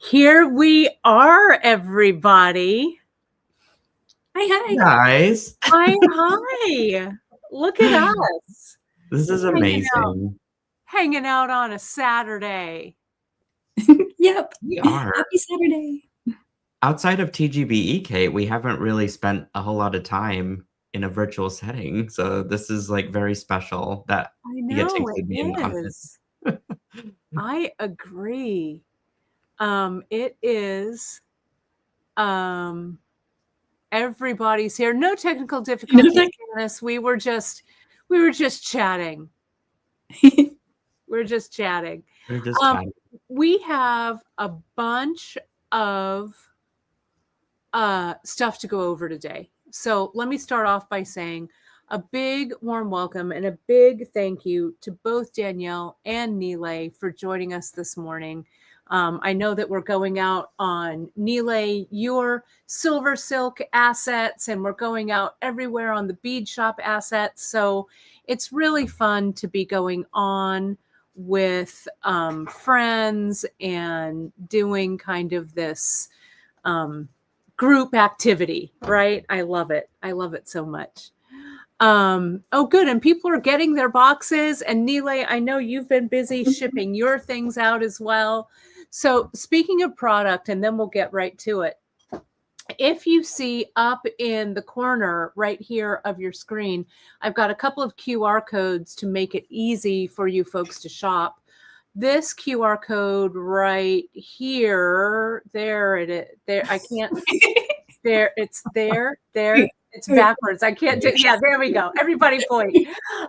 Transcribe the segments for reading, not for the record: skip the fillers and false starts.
Here we are, everybody. Hi. Guys, Hi. Look at us. this is amazing. Hanging out on a Saturday. Yep. We are. Happy Saturday. Outside of TGBE, Kate, we haven't really spent a whole lot of time in a virtual setting. So this is like very special that I you get to know include me it on is. I agree. It is. Everybody's here. No technical difficulties, Janice. We were just chatting. We're just chatting. We're just chatting. We have a bunch of stuff to go over today. So let me start off by saying a big warm welcome and a big thank you to both Danielle and Nealay for joining us this morning. I know that we're going out on Nealay, your Silver Silk assets, and we're going out everywhere on the bead shop assets. So it's really fun to be going on with friends and doing kind of this group activity, right? I love it. I love it so much. Oh, good. And people are getting their boxes. And Nealay, I know you've been busy shipping your things out as well. So speaking of product, and then we'll get right to it. If you see up in the corner right here of your screen, I've got a couple of QR codes to make it easy for you folks to shop. This QR code right here, there it is. There, I can't. There, it's there. It's backwards. I can't do. Yeah, there we go. Everybody point.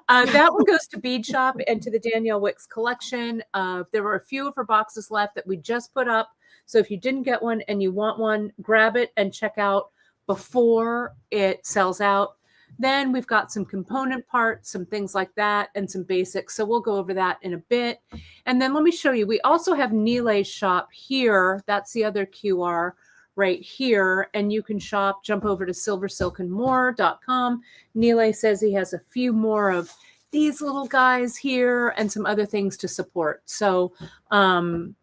That one goes to Bead Shop and to the Danielle Wicks collection. There were a few of her boxes left that we just put up. So if you didn't get one and you want one, grab it and check out before it sells out. Then we've got some component parts, some things like that, and some basics. So we'll go over that in a bit. And then let me show you. We also have Nealay's shop here. That's the other QR right here. And you can shop, jump over to silversilkandmore.com. Nealay says he has a few more of these little guys here and some other things to support. So,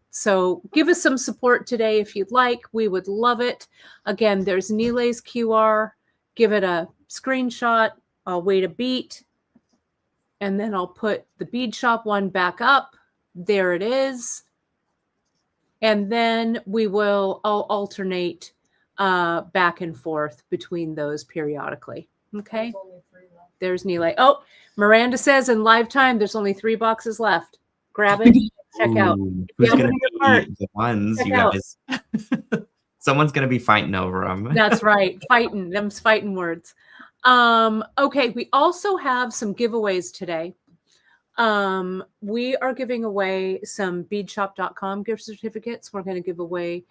so give us some support today if you'd like. We would love it. Again, there's Nealay's QR. Give it a screenshot. I'll wait a beat. And then I'll put the bead shop one back up. There it is. And then I'll alternate back and forth between those periodically. Okay. There's Nealay. Oh, Miranda says in live time, there's only 3 boxes left. Grab it. Check out. Who's going to be the ones you guys? Someone's going to be fighting over them. That's right. Fighting. Them's fighting words. Okay. We also have some giveaways today. We are giving away some beadshop.com gift certificates. We're going to give away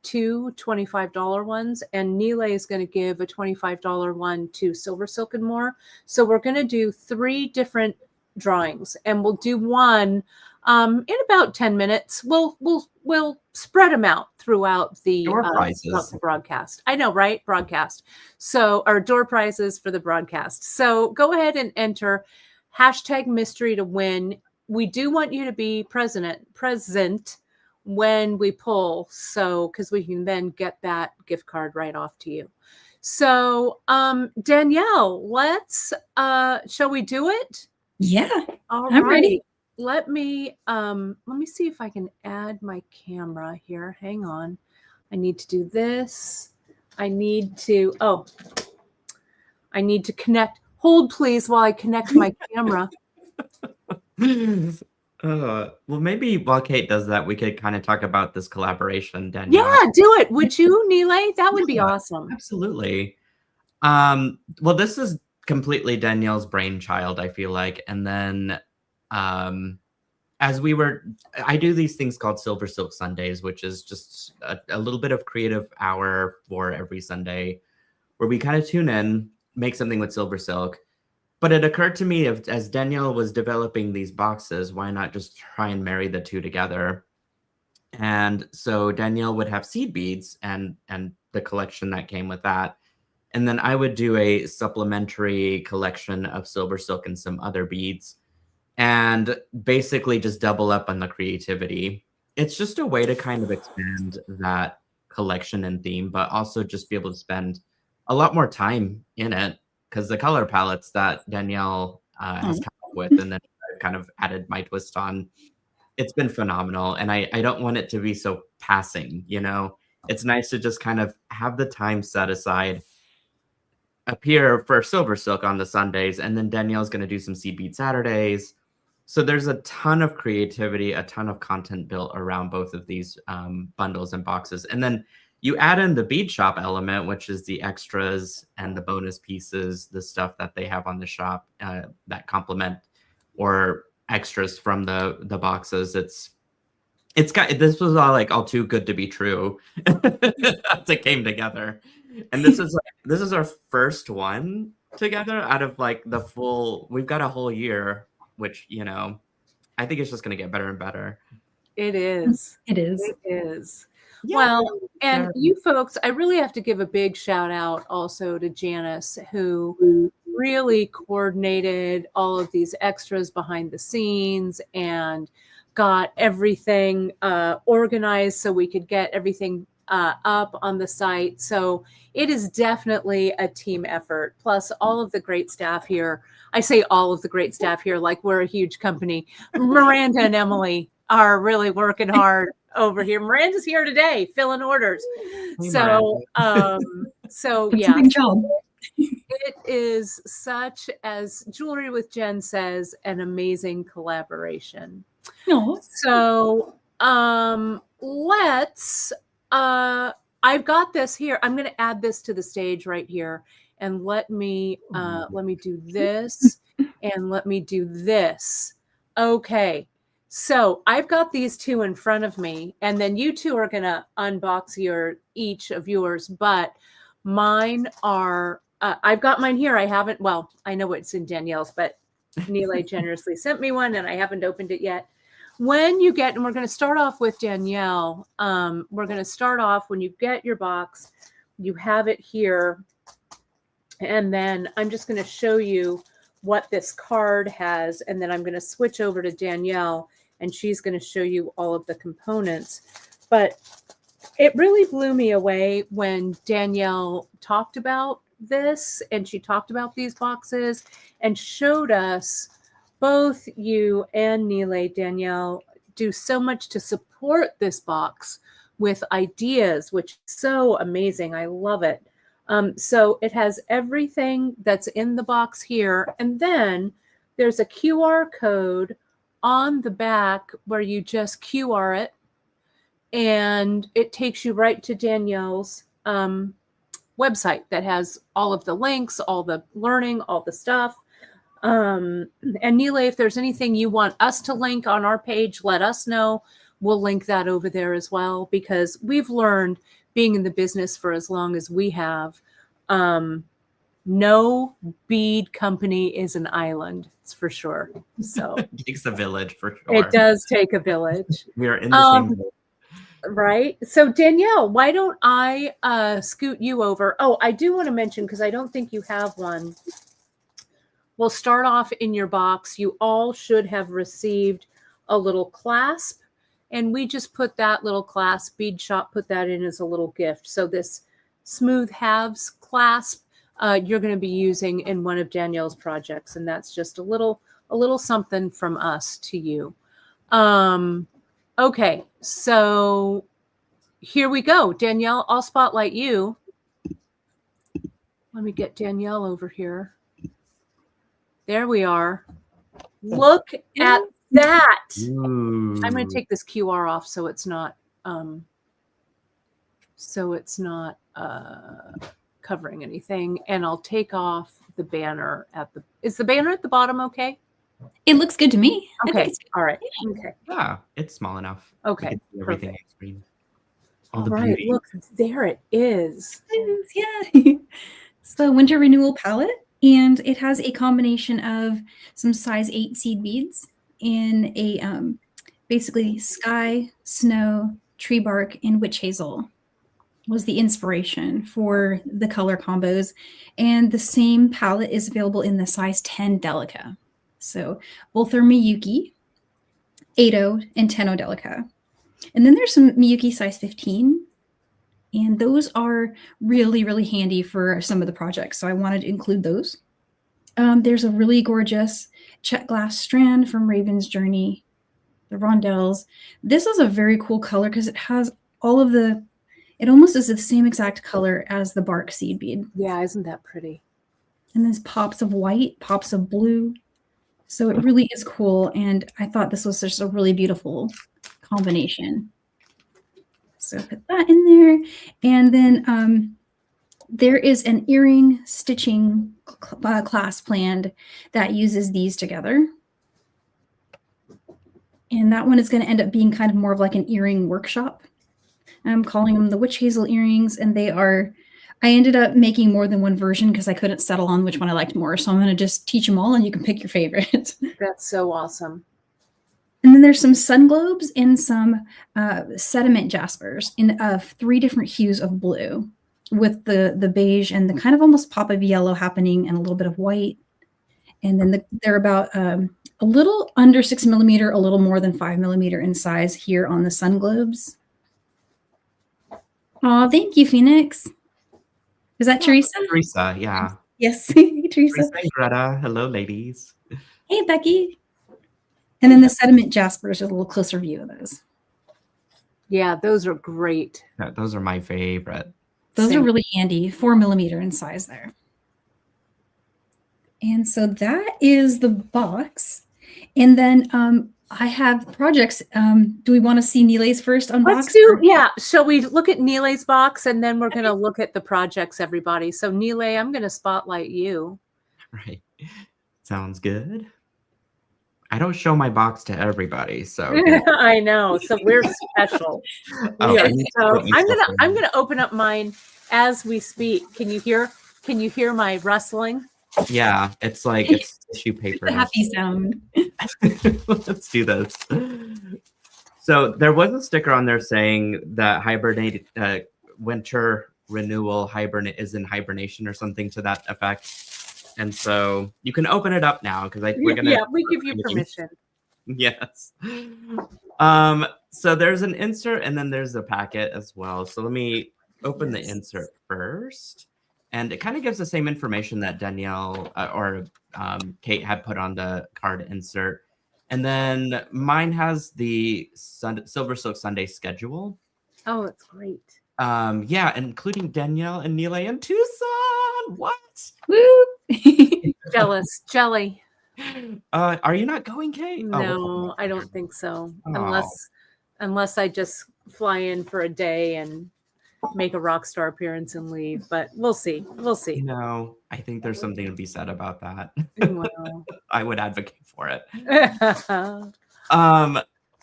2 $25 ones, and Nealay is going to give a $25 one to Silver Silk and More. So we're going to do 3 different drawings, and we'll do one in about 10 minutes. We'll spread them out throughout the broadcast. I know, right? Broadcast. So our door prizes for the broadcast. So go ahead and enter #mystery to win. We do want you to be present when we pull. So, because we can then get that gift card right off to you. So, Danielle, shall we do it? Yeah. All I'm right. ready. Let me see if I can add my camera here. Hang on. I need to do this. I need to connect. Hold, please, while I connect my camera. Well, maybe while Kate does that, we could kind of talk about this collaboration, Danielle. Yeah, do it. Would you, Nealay? That would be awesome. Absolutely. Well, this is completely Danielle's brainchild, I feel like. And then I do these things called Silver Silk Sundays, which is just a little bit of creative hour for every Sunday where we kind of tune in, make something with Silver Silk. But it occurred to me, as Danielle was developing these boxes, why not just try and marry the two together? And so Danielle would have seed beads and the collection that came with that. And then I would do a supplementary collection of Silver Silk and some other beads and basically just double up on the creativity. it's just a way to kind of expand that collection and theme, but also just be able to spend a lot more time in it, because the color palettes that Danielle has come up with, and then I've kind of added my twist on, it's been phenomenal. And I don't want it to be so passing, you know? It's nice to just kind of have the time set aside, appear for Silver Silk on the Sundays, and then Danielle's going to do some Seed Bead Saturdays. So there's a ton of creativity, a ton of content built around both of these bundles and boxes. And then you add in the bead shop element, which is the extras and the bonus pieces, the stuff that they have on the shop that complement or extras from the boxes. It's got, this was all too good to be true. It came together. And this is our first one together out of like the full, we've got a whole year, which, you know, I think it's just going to get better and better. It is. It is. It is. Yeah. Well, and you folks, I really have to give a big shout out also to Janice, who really coordinated all of these extras behind the scenes and got everything organized so we could get everything up on the site. So it is definitely a team effort. Plus all of the great staff here. I say all of the great staff here like we're a huge company. Miranda and Emily are really working hard over here. Miranda's here today filling orders. Hey, So so It's a yeah, big job. it is, such as Jewelry with Jen says, an amazing collaboration. No. So let's I've got this here. I'm going to add this to the stage right here, and let me do this and let me do this. Okay. So I've got these two in front of me, and then you two are going to unbox each of yours, but mine are I've got mine here. I haven't, well, I know it's in Danielle's, but Nealay generously sent me one and I haven't opened it yet. When you get, and we're going to start off with Danielle, we're going to start off when you get your box, you have it here. And then I'm just going to show you what this card has. And then I'm going to switch over to Danielle and she's going to show you all of the components. But it really blew me away when Danielle talked about this, and she talked about these boxes and showed us, both you and Nealay, Danielle, do so much to support this box with ideas, which is so amazing. I love it. So it has everything that's in the box here. And then there's a QR code on the back where you just QR it, and it takes you right to Danielle's website that has all of the links, all the learning, all the stuff. And Nealay, if there's anything you want us to link on our page, let us know. We'll link that over there as well, because we've learned, being in the business for as long as we have, no bead company is an island. It's for sure. So It takes a village for sure. it does take a village. We are in the same boat. Right. So Danielle, why don't I scoot you over? Oh, I do want to mention, because I don't think you have one. We'll start off in your box. You all should have received a little clasp, and we just put that little clasp, Bead Shop put that in as a little gift. So this smooth halves clasp, you're going to be using in one of Danielle's projects, and that's just a little something from us to you. Okay, so here we go. Danielle, I'll spotlight you. Let me get Danielle over here. There we are. Look at that. Ooh. I'm going to take this QR off so it's not covering anything, and I'll take off the banner at the, is the banner at the bottom okay? It looks good to me. I think Okay. it's good. All right. Okay. Yeah, it's small enough. We Okay. can see everything Perfect. on screen. All the right. beauty. Look, there it is. Yeah. It's the Winter Renewal palette, and it has a combination of some size 8 seed beads in a basically sky, snow, tree bark, and witch hazel was the inspiration for the color combos. And the same palette is available in the size 10 Delica. So both are Miyuki, 8-0, and 10-0 Delica. And then there's some Miyuki size 15. And those are really, really handy for some of the projects. So I wanted to include those. There's a really gorgeous check glass strand from Raven's Journey, the rondelles. This is a very cool color because it has all of it almost is the same exact color as the bark seed bead. Yeah, isn't that pretty? And there's pops of white, pops of blue. So it really is cool. And I thought this was just a really beautiful combination. So put that in there. And then there is an earring stitching class planned that uses these together. And that one is going to end up being kind of more of like an earring workshop. I'm calling them the witch hazel earrings, and I ended up making more than one version because I couldn't settle on which one I liked more. So I'm going to just teach them all and you can pick your favorite. That's so awesome. And then there's some sun globes and some sediment jaspers in 3 different hues of blue with the beige and the kind of almost pop of yellow happening and a little bit of white. And then they're about a little under 6 millimeter, a little more than 5 millimeter in size here on the sun globes. Oh, thank you, Phoenix. Is that Teresa? Teresa, yeah. Yes, hey, Teresa. Teresa and Greta, hello, ladies. Hey, Becky. And then the sediment jaspers is a little closer view of those. Yeah, those are great. Yeah, those are my favorite. Those are really handy, 4 millimeter in size there. And so that is the box. And then I have projects. Do we want to see Nealay's first unbox? Yeah. Shall we look at Nealay's box and then we're going to look at the projects, everybody. So Nealay, I'm going to spotlight you. Right. Sounds good. I don't show my box to everybody, so I know. So we're special. Oh, So I'm gonna open up mine as we speak. Can you hear my rustling? Yeah, it's like it's tissue paper. The happy sound. Let's do this. So there was a sticker on there saying that winter renewal is in hibernation or something to that effect. And so you can open it up now because we're gonna. Yeah, we give you permission. Yes. So there's an insert and then there's a packet as well. So let me open the insert first. And it kind of gives the same information that Danielle or Kate had put on the card insert. And then mine has the Silver Silk Sunday schedule. Oh, that's great. Yeah, including Danielle and Nealay in Tucson. What? Woo! Jealous. Jelly. Are you not going, Kate? No, I don't think so. Unless I just fly in for a day and make a rock star appearance and leave. But we'll see. No, I think there's something to be said about that. Well. I would advocate for it.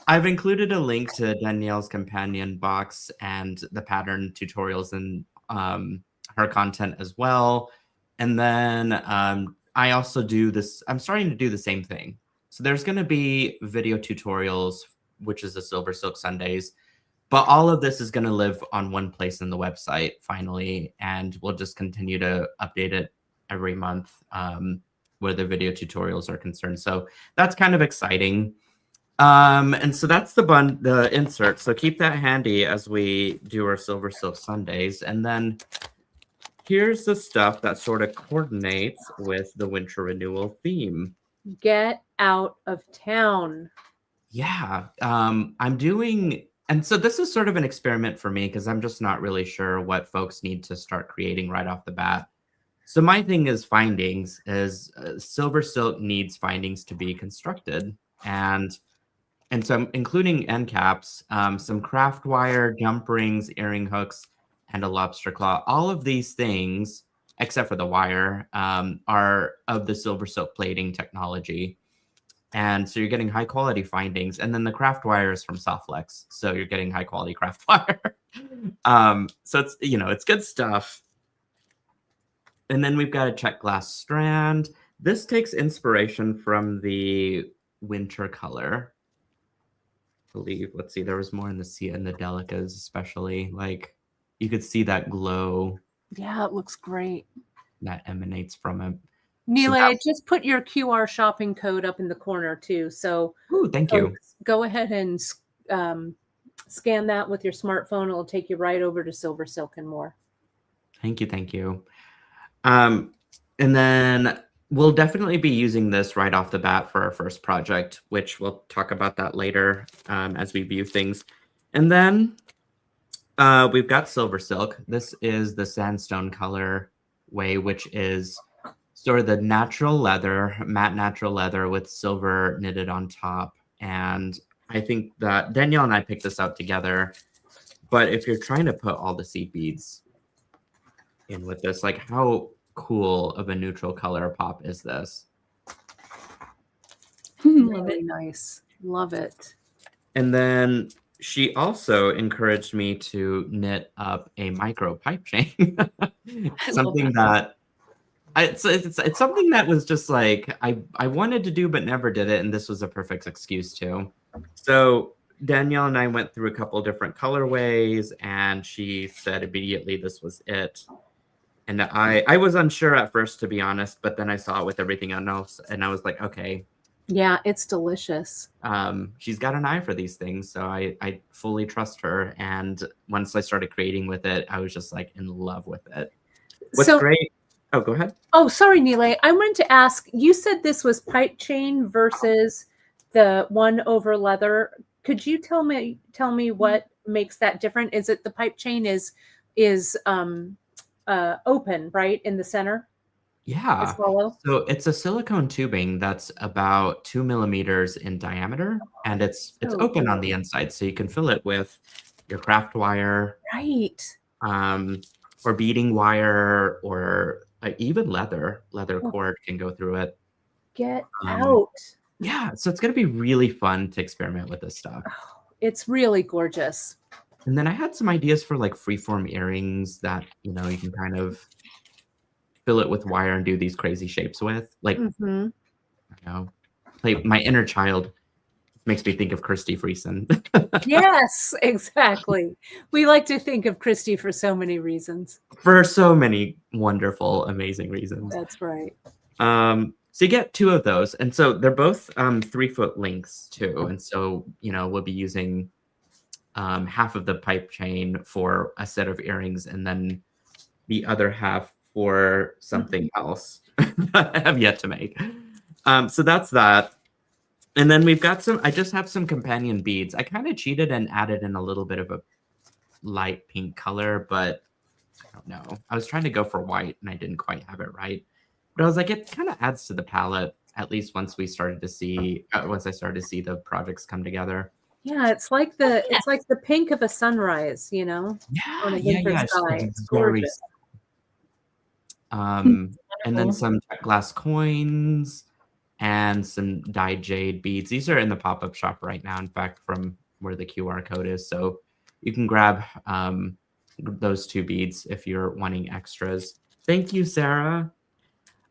I've included a link to Danielle's companion box and the pattern tutorials and her content as well. And then I also do this. I'm starting to do the same thing. So there's going to be video tutorials, which is the Silver Silk Sundays. But all of this is going to live on one place in the website finally. And we'll just continue to update it every month where the video tutorials are concerned. So that's kind of exciting. And so that's the insert. So keep that handy as we do our Silver Silk Sundays. And then here's the stuff that sort of coordinates with the Winter Renewal theme. Get out of town. Yeah. I'm doing... And so this is sort of an experiment for me because I'm just not really sure what folks need to start creating right off the bat. So my thing is findings Silver Silk needs findings to be constructed. And so I'm including end caps, some craft wire, jump rings, earring hooks, and a lobster claw. All of these things, except for the wire, are of the Silver Silk plating technology. And so you're getting high quality findings. And then the craft wire is from Softlex. So you're getting high quality craft wire. So it's, it's good stuff. And then we've got a check glass strand. This takes inspiration from the winter color. I believe, let's see, there was more in the Sia and the Delicas, especially. Like you could see that glow. Yeah, it looks great. That emanates from it. Nealay, just put your QR shopping code up in the corner too. So thank you. Go ahead and scan that with your smartphone. It'll take you right over to Silver Silk and more. Thank you. Thank you. And then we'll definitely be using this right off the bat for our first project, which we'll talk about that later as we view things. And then we've got Silver Silk. This is the sandstone color way, which is sort of the natural leather, matte natural leather with silver knitted on top. And I think that Danielle and I picked this out together. But if you're trying to put all the seed beads in with this, like how cool of a neutral color pop is this? Love Very it. nice. Love it. And then she also encouraged me to knit up a micro pipe chain. Something that it's something that was just like I wanted to do but never did it, and this was a perfect excuse to. So Danielle and I went through a couple different colorways, and she said immediately this was it. And I was unsure at first, to be honest, but then I saw it with everything else, and I was like, okay. Yeah, it's delicious. She's got an eye for these things, so I fully trust her. And once I started creating with it, I was just like in love with it. What's great? Oh, go ahead. Oh, sorry, Nealay. I wanted to ask, you said this was pipe chain versus the one over leather. Could you tell me what makes that different? Is it the pipe chain is open, right, in the center? Yeah. It's hollow? So it's a silicone tubing that's about 2 millimeters in diameter, and it's open on the inside, so you can fill it with your craft wire, right? Or beading wire, or even leather cord can go through it. Get out. Yeah, so it's going to be really fun to experiment with this stuff. Oh, it's really gorgeous. And then I had some ideas for like freeform earrings that, you can kind of fill it with wire and do these crazy shapes with. Like, like my inner child makes me think of Kirsty Friesen. Yes, exactly. We like to think of Christy for so many reasons. For so many wonderful, amazing reasons. That's right. So you get 2 of those. And so they're both 3-foot lengths too. And so, we'll be using half of the pipe chain for a set of earrings, and then the other half for something else that I have yet to make. So that's that. And then we've got I just have some companion beads. I kind of cheated and added in a little bit of a light pink color, but I don't know. I was trying to go for white and I didn't quite have it right. But I was like, it kind of adds to the palette, at least once I started to see the projects come together. Yeah, it's like the pink of a sunrise, on a winter sky. It's gorgeous. And then some glass coins and some dyed jade beads. These are in the pop-up shop right now, in fact, from where the QR code is. So you can grab those 2 beads if you're wanting extras. Thank you, Sarah.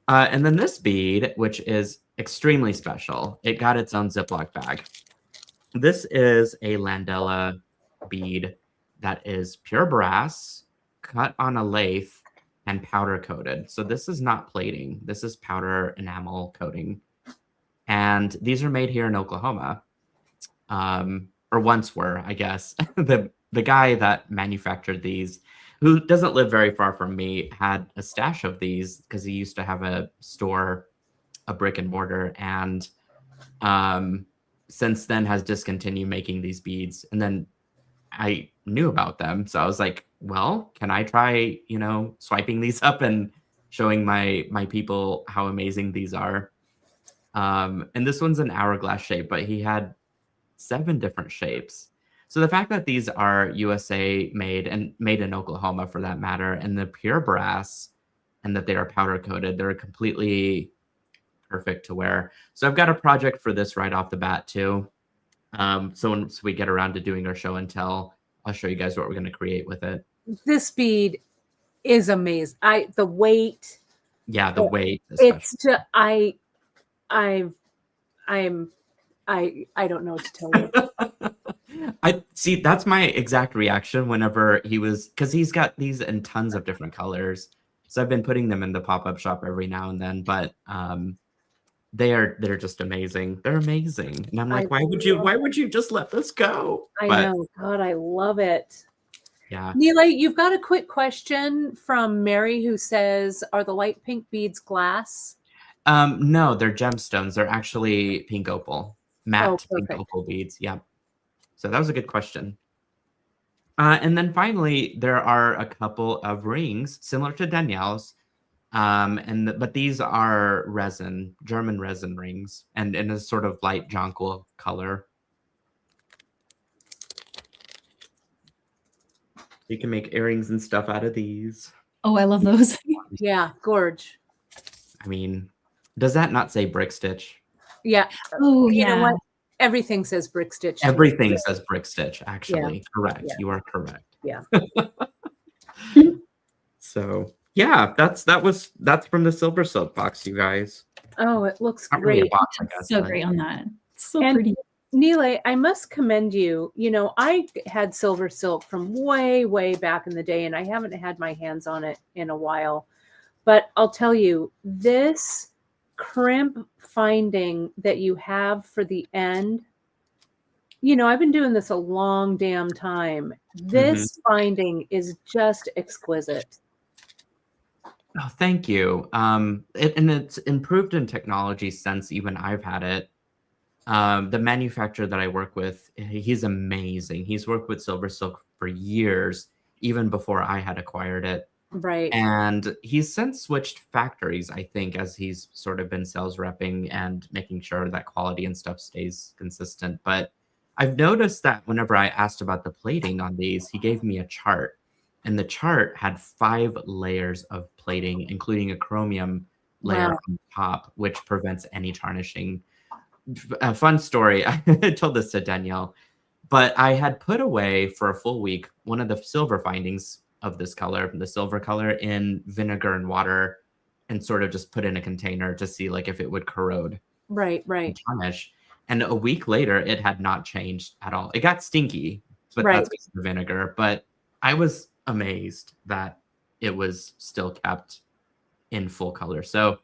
And then this bead, which is extremely special. It got its own Ziploc bag. This is a Landella bead that is pure brass, cut on a lathe, and powder coated. So this is not plating. This is powder enamel coating. And these are made here in Oklahoma. Or once were, I guess. The guy that manufactured these, who doesn't live very far from me, had a stash of these because he used to have a store, a brick and mortar, and since then has discontinued making these beads. And then I knew about them, so I was like, well, can I try, swiping these up and showing my people how amazing these are? And this one's an hourglass shape, but he had 7 different shapes. So the fact that these are USA made and made in Oklahoma, for that matter, and the pure brass, and that they are powder coated, they're completely perfect to wear. So I've got a project for this right off the bat too. So once we get around to doing our show and tell, I'll show you guys what we're going to create with it. This bead is amazing. The weight. Yeah, the weight. It's just I don't know what to tell you. I see. That's my exact reaction whenever because he's got these in tons of different colors. So I've been putting them in the pop-up shop every now and then. But they're just amazing. They're amazing. And I'm I like, why would you just let this go? I But know. God, I love it. yeah. Nealay, you've got a quick question from Mary who says, are the light pink beads glass? No, they're gemstones. They're actually pink opal, matte pink Perfect. opal beads. Yeah. So that was a good question. And then finally, there are a couple of rings similar to Danielle's, but these are German resin rings, and in a sort of light jonquil color. You can make earrings and stuff out of these. Oh, I love those. Yeah, gorge. I mean, does that not say brick stitch? Yeah. Oh, You know yeah. what? Everything says brick stitch. to me. Everything says brick stitch, actually. Correct. Yeah. You are correct. Yeah. So yeah, that's from the Silver Silk box, you guys. Oh, it looks Not really a great. box, I guess, So but- great on that. So And- pretty. Nealay, I must commend you. You know, I had silver silk from way, way back in the day, and I haven't had my hands on it in a while. But I'll tell you, this crimp finding that you have for the end, you know, I've been doing this a long damn time. This finding is just exquisite. Oh, thank you. And it's improved in technology since even I've had it. The manufacturer that I work with, he's amazing. He's worked with Silver Silk for years, even before I had acquired it. Right. And he's since switched factories, I think, as he's sort of been sales repping and making sure that quality and stuff stays consistent. But I've noticed that whenever I asked about the plating on these, he gave me a chart. And the chart had 5 layers of plating, including a chromium layer Wow. on top, which prevents any tarnishing. A fun story. I told this to Danielle, but I had put away for a full week one of the silver findings of this color, the silver color, in vinegar and water, and sort of just put in a container to see like if it would corrode Right. and tarnish. And a week later, it had not changed at all. It got stinky, but Right. that's because of the vinegar. But I was amazed that it was still kept in full color. So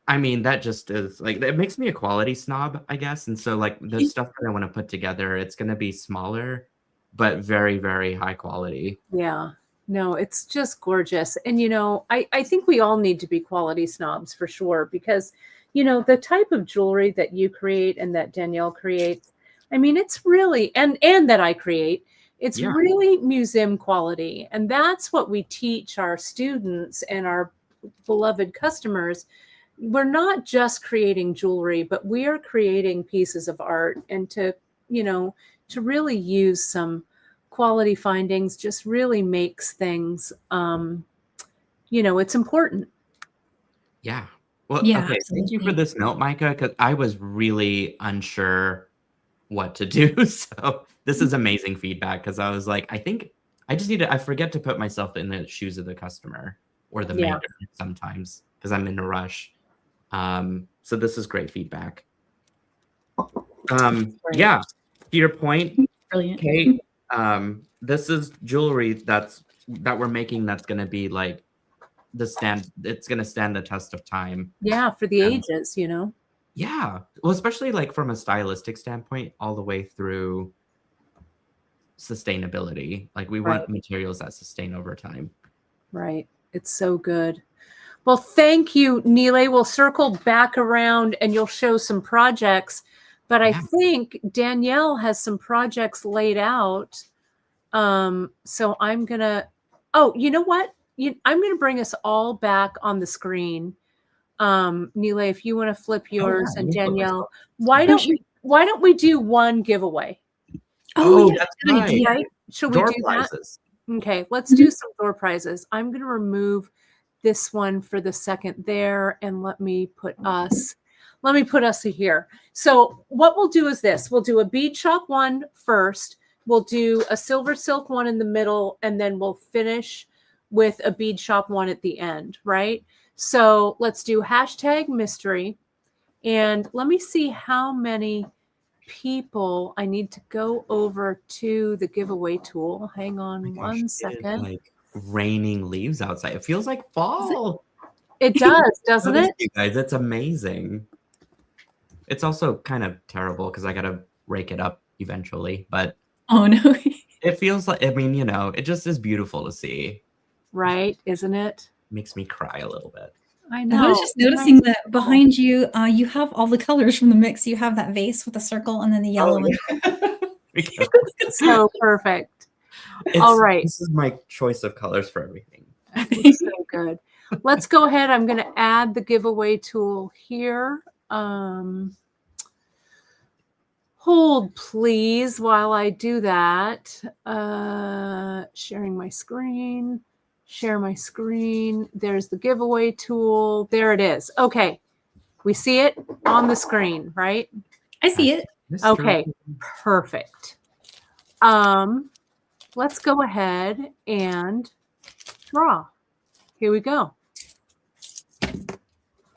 I mean, that just is like, it makes me a quality snob, I guess. And so like the stuff that I want to put together, it's going to be smaller, but very, very high quality. Yeah. No, it's just gorgeous. And, you know, I think we all need to be quality snobs for sure, because, you know, the type of jewelry that you create and that Danielle creates, I mean, it's really, and that I create, it's Yeah. really museum quality. And that's what we teach our students and our beloved customers. We're not just creating jewelry, but we are creating pieces of art. And to, you know, to really use some quality findings just really makes things, you know, it's important. Yeah. Well, Yeah, okay. Thank you for absolutely. this note, Micah, because I was really unsure what to do. So this is amazing feedback, because I was like, I think I just I forget to put myself in the shoes of the customer or the Yeah. maker sometimes because I'm in a rush. So this is great feedback. Yeah, to your point, Brilliant. Kate, this is jewelry that we're making that's going to be like it's going to stand the test of time. Yeah, for the ages, you know. Yeah. Well, especially like from a stylistic standpoint, all the way through sustainability. Like we want materials that sustain over time. Right. It's so good. Well, thank you, Nealay. We'll circle back around and you'll show some projects. But I think Danielle has some projects laid out. So I'm going to, you know what? I'm going to bring us all back on the screen. Nealay, if you want to flip yours, and Danielle, why don't we do one giveaway? Oh, yeah, that's good right. idea. Right? Should we Door do prizes. that? Okay, let's do some door prizes. I'm going to remove this one for the second there, and let me put us here. So what we'll do is this. We'll do a bead shop one first. We'll do a silver silk one in the middle, and then we'll finish with a bead shop one at the end, right? So let's do hashtag mystery. And let me see how many people I need to go over to the giveaway tool. Hang on one second. It is like raining leaves outside. It feels like fall. It does, doesn't it? You guys, it's amazing. It's also kind of terrible because I gotta rake it up eventually, but Oh no. it feels like, I mean, you know, it just is beautiful to see. Right? Isn't it? Makes me cry a little bit. I I know. was just noticing that behind you, you have all the colors from the mix. You have that vase with the circle and then the yellow. Because So perfect. it's, All right. this is my choice of colors for everything. It's so good. Let's go ahead. I'm going to add the giveaway tool here. Hold, please, while I do that. Sharing my screen. Share my screen. There's the giveaway tool. There it is. Okay. We see it on the screen, right? I see it. Okay. Perfect. Let's go ahead and draw. Here we go.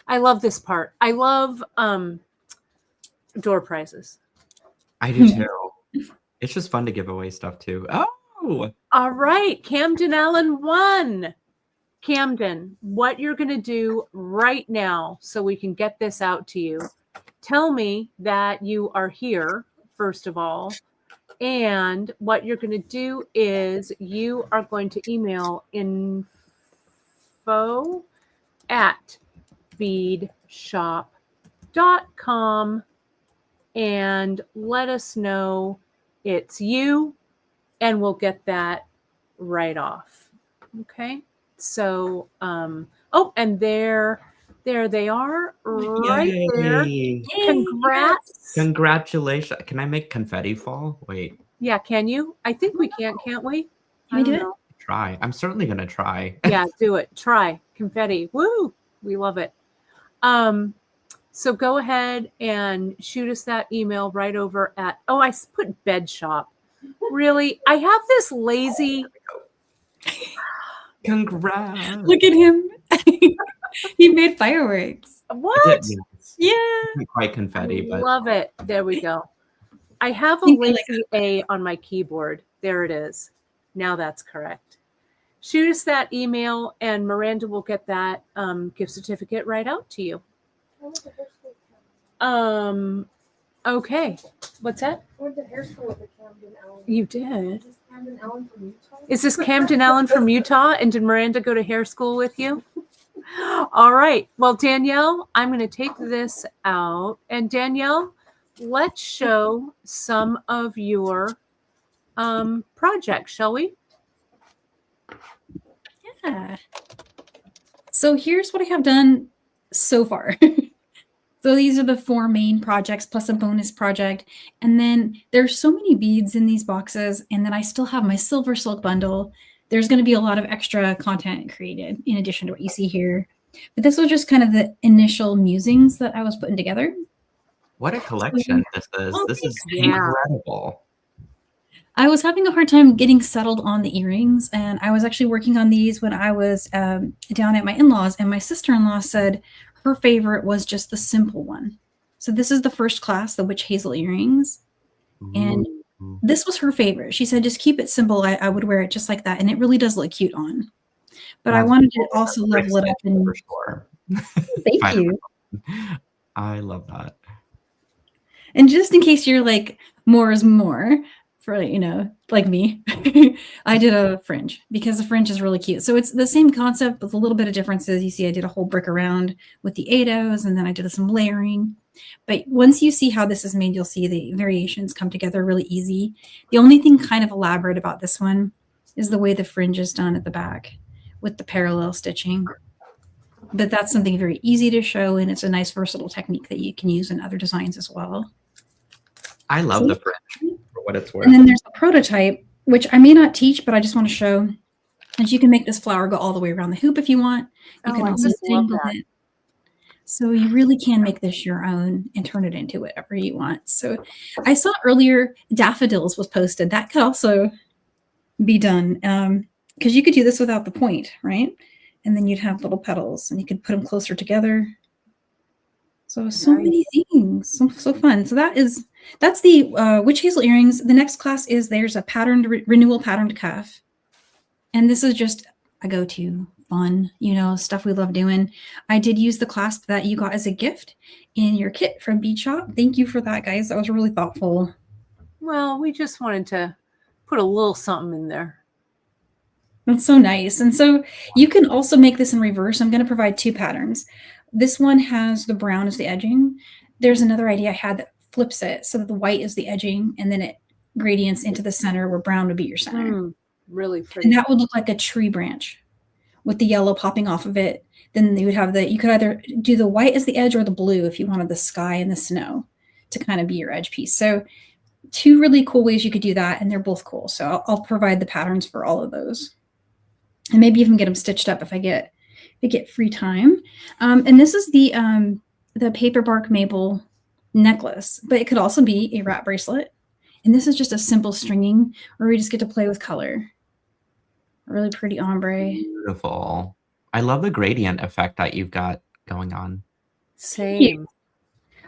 I love this part. I love door prizes. I do too. It's just fun to give away stuff too. Oh, all right. Camden Allen won. Camden, what you're going to do right now so we can get this out to you. Tell me that you are here, first of all. And what you're going to do is you are going to email info@beadshop.com and let us know it's you, and we'll get that right off. Okay. So, oh, and there they are right there. yay. Congrats. Congratulations. Can I make confetti fall? Wait, Yeah, can you? I think we can't we? Can we do it? try. I'm certainly going to try. Yeah, do it. Try confetti. Woo! We love it. So go ahead and shoot us that email right over at, oh, I put bed shop. Really? I have this lazy. Congrats. Look at him. He made fireworks. What? Yeah. Not quite confetti, but Love it. There we go. I have a Think I like lazy A on my keyboard. There it is. Now that's correct. Shoot us that email and Miranda will get that gift certificate right out to you. Okay. What's that? I went to hair school with Camden Allen. You did? Is Camden Allen from Utah? Is this Camden Allen from Utah? And did Miranda go to hair school with you? All right. Well, Danielle, I'm going to take this out. And Danielle, let's show some of your projects, shall we? Yeah. So here's what I have done so far. So these are the 4 main projects plus a bonus project. And then there's so many beads in these boxes. And then I still have my silver silk bundle. There's going to be a lot of extra content created in addition to what you see here. But this was just kind of the initial musings that I was putting together. what a collection this is. Oh, This is yeah. incredible. I was having a hard time getting settled on the earrings, and I was actually working on these when I was down at my in-laws, and my sister-in-law said her favorite was just the simple one. So this is the first class, the witch hazel earrings, and Ooh. this was her favorite. She said, just keep it simple. I would wear it just like that, and it really does look cute on. But I That's wanted to cool. also That's level it up. And for sure. thank Fine. you. I love that. And just in case you're like, more is more, for, you know, like me, I did a fringe because the fringe is really cute. So it's the same concept with a little bit of differences. You see, I did a whole brick around with the ADOs, and then I did some layering. But once you see how this is made, you'll see the variations come together really easy. The only thing kind of elaborate about this one is the way the fringe is done at the back with the parallel stitching. But that's something very easy to show, and it's a nice versatile technique that you can use in other designs as well. I love See? the fringe for what it's worth. And then there's a prototype, which I may not teach, but I just want to show that you can make this flower go all the way around the hoop if you want. You can I also just love tangle that. it. So you really can make this your own and turn it into whatever you want. So I saw earlier daffodils was posted. That could also be done because you could do this without the point, right? And then you'd have little petals and you could put them closer together. So many things, so fun. So that's the witch hazel earrings. The next class is there's a patterned renewal patterned cuff, and this is just a go-to fun, stuff we love doing. I did use the clasp that you got as a gift in your kit from Beadshop. Thank you for that, guys. That was really thoughtful. Well, we just wanted to put a little something in there. That's so nice. And so you can also make this in reverse. I'm going to provide 2 patterns. This one has the brown as the edging. There's another idea I had that flips it so that the white is the edging and then it gradients into the center where brown would be your center. Really pretty. And that would look like a tree branch with the yellow popping off of it. Then you would have you could either do the white as the edge or the blue if you wanted the sky and the snow to kind of be your edge piece. So 2 really cool ways you could do that, and they're both cool. So I'll provide the patterns for all of those. And maybe even get them stitched up if I get free time. And this is the paper bark maple necklace, but it could also be a wrap bracelet. And this is just a simple stringing where we just get to play with color. A really pretty ombre. Beautiful. I love the gradient effect that you've got going on. Same.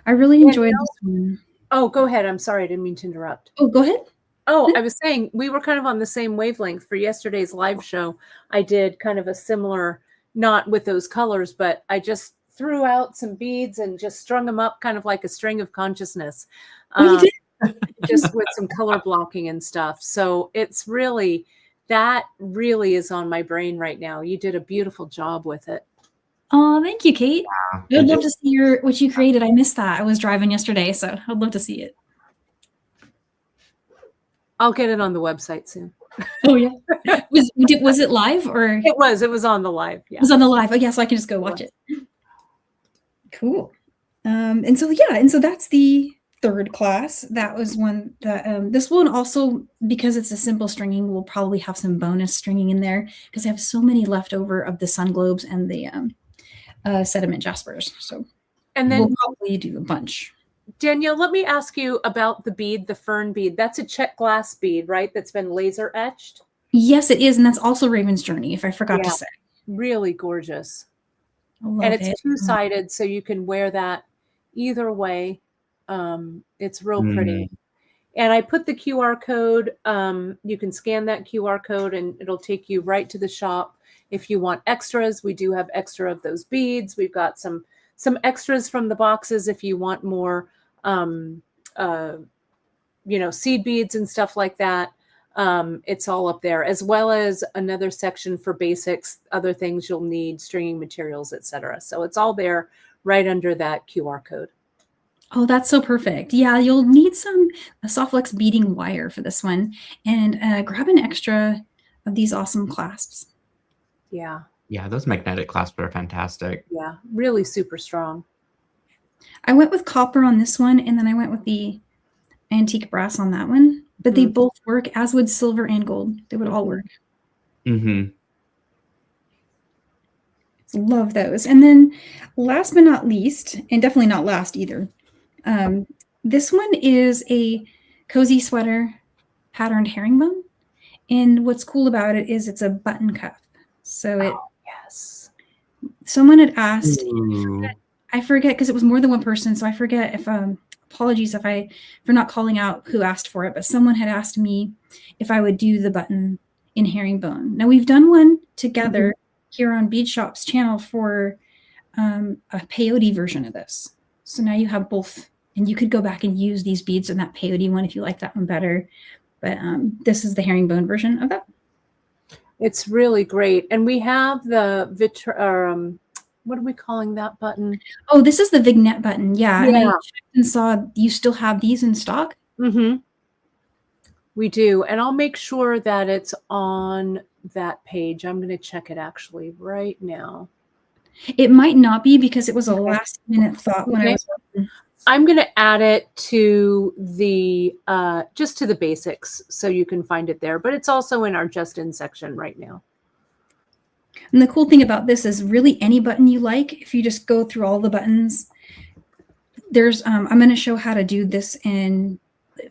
I really enjoyed this one. Oh, go ahead. I'm sorry. I didn't mean to interrupt. Oh, go ahead. Oh, I was saying we were kind of on the same wavelength for yesterday's live show. I did kind of a similar, not with those colors, but I just threw out some beads and just strung them up kind of like a string of consciousness. You did? Just with some color blocking and stuff. So that really is on my brain right now. You did a beautiful job with it. Oh, thank you, Kate. Yeah. I'd love to see what you created. I missed that. I was driving yesterday, so I'd love to see it. I'll get it on the website soon. Oh yeah. Was it live or? It was on the live. Yeah. It was on the live. Oh yeah, so I can just go watch it. Cool. And so that's the 3rd class. That was one that this one also, because it's a simple stringing, will probably have some bonus stringing in there because I have so many left over of the sun globes and the sediment jaspers. So and then we'll probably do a bunch. Danielle, let me ask you about the bead, the fern bead. That's a check glass bead, right? That's been laser etched. Yes, it is. And that's also Raven's Journey, if I forgot to say. Really gorgeous. And it's 2-sided, so you can wear that either way. It's real pretty. And I put the QR code. You can scan that QR code and it'll take you right to the shop. If you want extras, we do have extra of those beads. We've got some extras from the boxes if you want more seed beads and stuff like that. It's all up there, as well as another section for basics, other things you'll need, stringing materials, etc. So it's all there right under that QR code. Oh, that's so perfect. Yeah, you'll need a Softflex beading wire for this one, and grab an extra of these awesome clasps. Yeah. Yeah, those magnetic clasps are fantastic. Yeah, really super strong. I went with copper on this one, and then I went with the antique brass on that one. But they both work, as would silver and gold. They would all work. Mm-hmm. Love those. And then last but not least, and definitely not last either, this one is a cozy sweater patterned herringbone. And what's cool about it is it's a button cuff. So yes. Someone had asked, I forget because it was more than one person. So I forget if, apologies for not calling out who asked for it, but someone had asked me if I would do the button in herringbone. Now we've done one together here on Beadshop's channel for a peyote version of this. So now you have both, and you could go back and use these beads in that peyote one if you like that one better. But this is the herringbone version of that. It's really great. And we have the what are we calling that button? Oh, this is the vignette button. Yeah. And I checked and saw you still have these in stock. Mm-hmm. We do. And I'll make sure that it's on that page. I'm going to check it actually right now. It might not be because it was a last minute thought when I was working. I'm going to add it to the just to the basics so you can find it there. But it's also in our just in section right now. And the cool thing about this is really any button you like. If you just go through all the buttons, there's I'm going to show how to do this and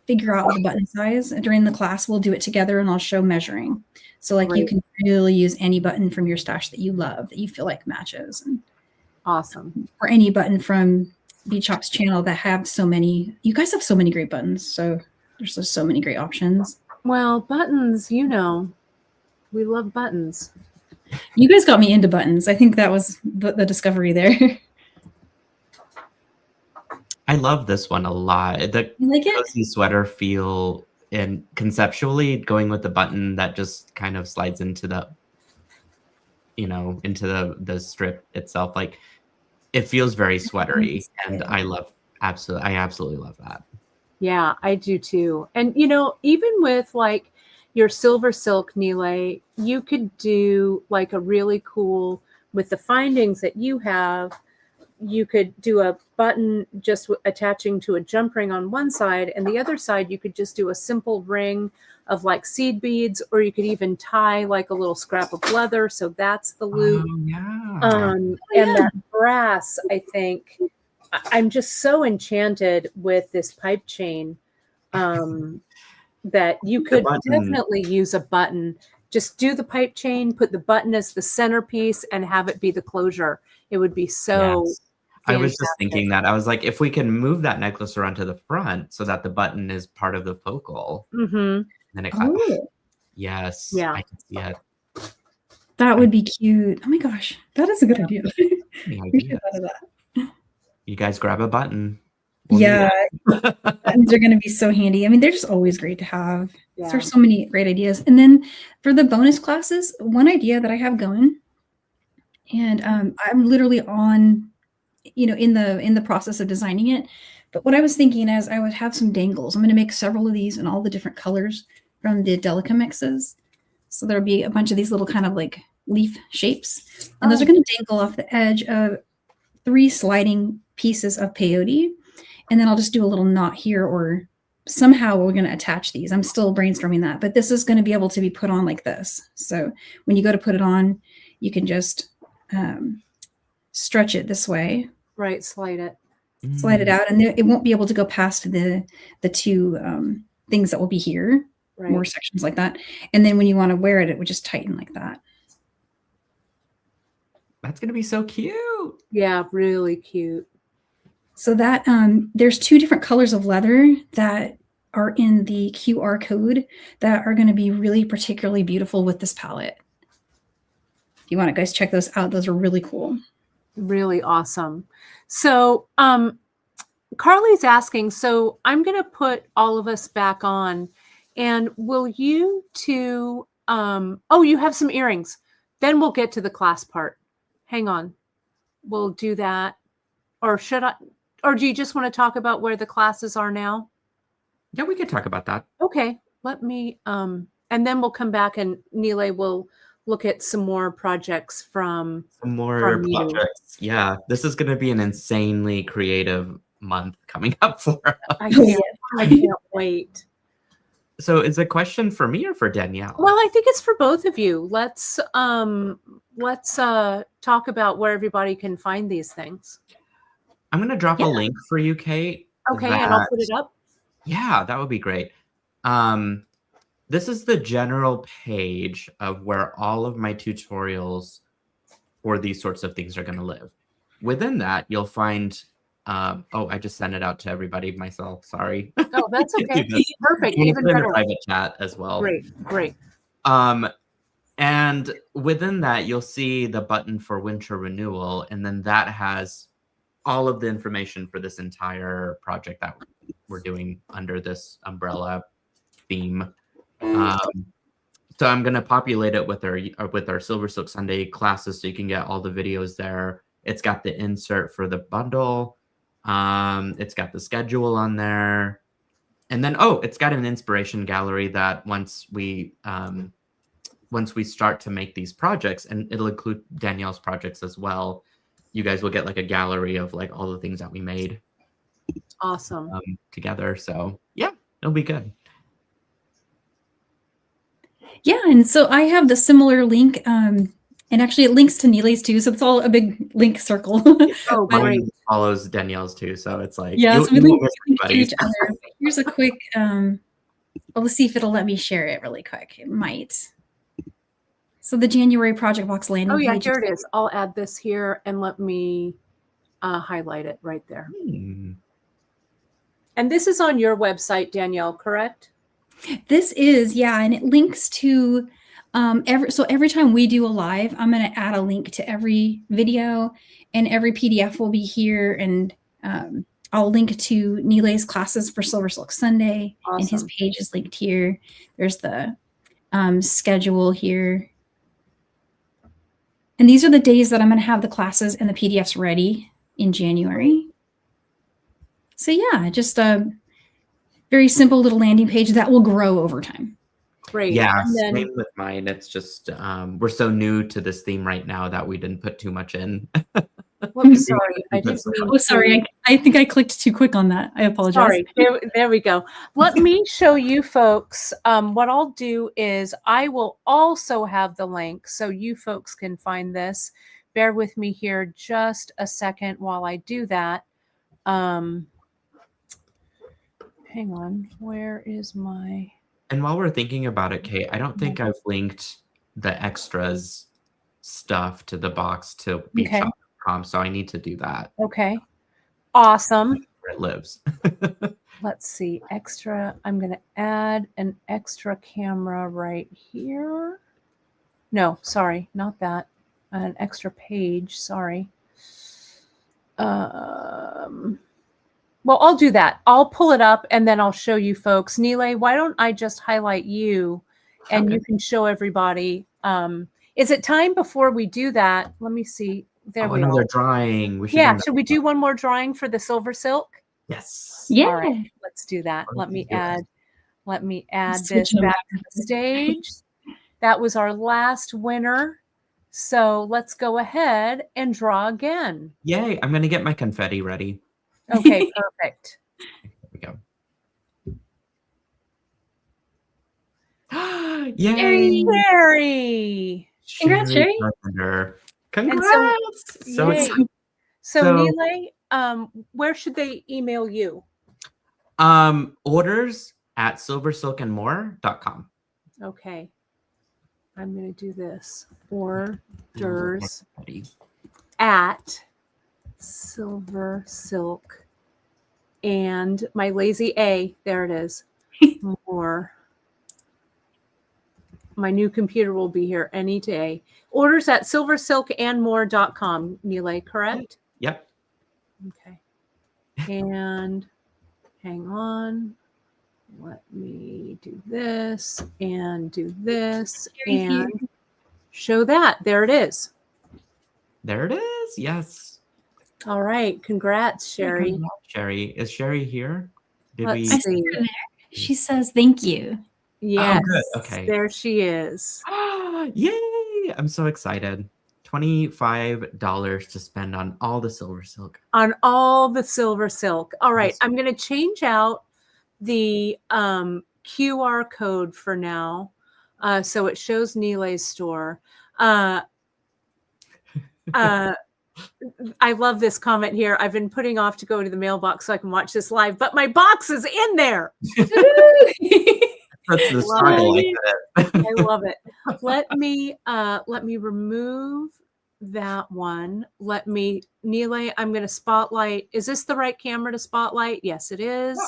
figure out the button size. During the class, we'll do it together and I'll show measuring. So like you can really use any button from your stash that you love, that you feel like matches. And awesome. Or any button from Beadshop's channel that have so many. You guys have so many great buttons. So there's just so many great options. Well, buttons, we love buttons. You guys got me into buttons. I think that was the discovery there. I love this one a lot. The You like it? cozy sweater feel, and conceptually going with the button that just kind of slides into the, into the strip itself. Like, it feels very sweatery, and I absolutely love that. Yeah, I do too. And even with like your silver silk, Nealay, you could do like a really cool, with the findings that you have, you could do a button just attaching to a jump ring on one side, and the other side you could just do a simple ring of like seed beads, or you could even tie like a little scrap of leather, so that's the loop. Oh, yeah. And that brass, I think, I'm just so enchanted with this pipe chain that you could definitely use a button. Just do the pipe chain, put the button as the centerpiece, and have it be the closure. It would be so I was just thinking that. I was like, if we can move that necklace around to the front so that the button is part of the focal, then it yes, yeah, I can see it. That would be cute. Oh my gosh, that is a good idea. We should thought of that. You guys grab a button. Buttons are going to be so handy. I mean, they're just always great to have. There's so many great ideas. And then for the bonus classes, one idea that I have going, and I'm literally on, in the process of designing it. But what I was thinking is I would have some dangles. I'm going to make several of these in all the different colors from the Delica mixes. So there'll be a bunch of these little kind of like leaf shapes. And those are going to dangle off the edge of 3 sliding pieces of peyote. And then I'll just do a little knot here, or somehow we're going to attach these. I'm still brainstorming that, but this is going to be able to be put on like this. So when you go to put it on, you can just stretch it this way. Right, slide it out, and it won't be able to go past the 2 things that will be here, more sections like that. And then when you want to wear it, it would just tighten like that. That's going to be so cute. Yeah, really cute. So that there's 2 different colors of leather that are in the QR code that are going to be really particularly beautiful with this palette. If you want to guys check those out, those are really cool. Really awesome. So Carly's asking, so I'm going to put all of us back on, and will you 2, oh, you have some earrings. Then we'll get to the class part. Hang on. We'll do that. Or should I? Or do you just want to talk about where the classes are now? Yeah, we could talk about that. Okay. Let me, and then we'll come back, and Nealay will look at some more projects from projects. Yeah, this is going to be an insanely creative month coming up for us. I can't wait. So is a question for me or for Danielle? Well, I think it's for both of you. Let's talk about where everybody can find these things. I'm going to drop a link for you, Kate. Okay, and I'll put it up. Yeah, that would be great. This is the general page of where all of my tutorials for these sorts of things are going to live. Within that, you'll find, I just sent it out to everybody myself. Sorry. Oh, that's okay. Perfect. Even better. better. Private chat as well. Great. And within that, you'll see the button for Winter Renewal, and then that has all of the information for this entire project that we're doing under this umbrella theme. So I'm going to populate it with our Silver Silk Sunday classes, so you can get all the videos there. It's got the insert for the bundle. It's got the schedule on there, and then it's got an inspiration gallery that once we start to make these projects, and it'll include Danielle's projects as well, you guys will get like a gallery of like all the things that we made. Awesome. Together. So yeah, it'll be good. Yeah, and so I have the similar link, and actually it links to Nealay's too, so it's all a big link circle. Oh, great. Follows Danielle's too, so it's like so we link to each other. Here's a quick. Let's see if it'll let me share it really quick. It might. So the January project box landing page. Oh yeah, here it is. I'll add this here, and let me highlight it right there. And this is on your website, Danielle, correct? This is, and it links to Every time we do a live, I'm going to add a link to every video, and every PDF will be here. And I'll link to Neelay's classes for Silver Silk Sunday, and his Awesome. page is linked here. There's the schedule here. And these are the days that I'm going to have the classes and the PDFs ready in January. So yeah, just a very simple little landing page that will grow over time. Great. Yeah, And then, same with mine. It's just we're so new to this theme right now that we didn't put too much in. I'm sorry. I didn't mean Oh, sorry. I think I clicked too quick on that. I apologize. Sorry. There we go. Let me show you folks. What I'll do is I will also have the link so you folks can find this. Bear with me here just a second while I do that. Hang on. Where is my... And while we're thinking about it, Kate, I don't think I've linked the extras stuff to the box to beadshop.com, so I need to do that. Okay. Awesome. Where it lives. Let's see. Extra. I'm going to add an extra camera right here. No, sorry, not that. An extra page. Sorry. Well, I'll do that. I'll pull it up and then I'll show you folks. Nealay, why don't I just highlight you and you can show everybody. Is it time before we do that? Let me see. There we another are. drawing. We should Yeah. do Should we do one more drawing for the silver silk? Yes. Yeah. All right, let's do that. Let me add this Switch them back to the stage. That was our last winner. So let's go ahead and draw again. Yay. I'm going to get my confetti ready. Okay, perfect. There we go. Yay. Sherry. Congrats, Sherry. Carpenter. And Congrats. So yay. excited. So So- Nealay, where should they email you? Orders at silversilkandmore.com. Okay. I'm going to do this. Orders at Silver Silk and my lazy A. There it is. More. My new computer will be here any day. Orders at silversilkandmore.com. Nealay, correct? Yep. Okay. And hang on. Let me do this and do this and show that. There it is. There it is. Yes. All right. Congrats, Sherry. Congrats, Sherry. Is Sherry here? Did Let's we? see. She says thank you. Yes. good. Okay. There she is. Yay! I'm so excited. $25 to spend on all the silver silk. On all the silver silk. All right. Yes. I'm going to change out the QR code for now. So it shows Nealay's store. I love this comment here. I've been putting off to go to the mailbox so I can watch this live, but my box is in there. That's the struggle. I love it. Let me remove that one. Nealay, I'm going to spotlight. Is this the right camera to spotlight? Yes, it is.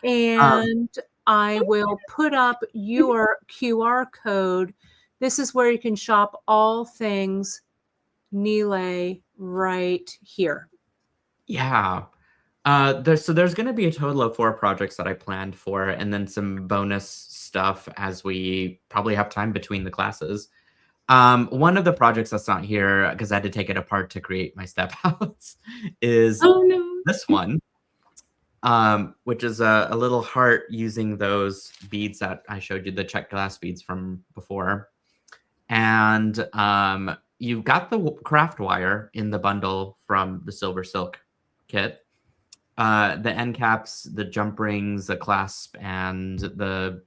And I will put up your QR code. This is where you can shop all things Nealay right here. Yeah. There's going to be a total of 4 projects that I planned for, and then some bonus stuff as we probably have time between the classes. One of the projects that's not here because I had to take it apart to create my step outs is this one, which is a little heart using those beads that I showed you, the check glass beads from before. And you've got the craft wire in the bundle from the Silver Silk kit. The end caps, the jump rings, the clasp, and the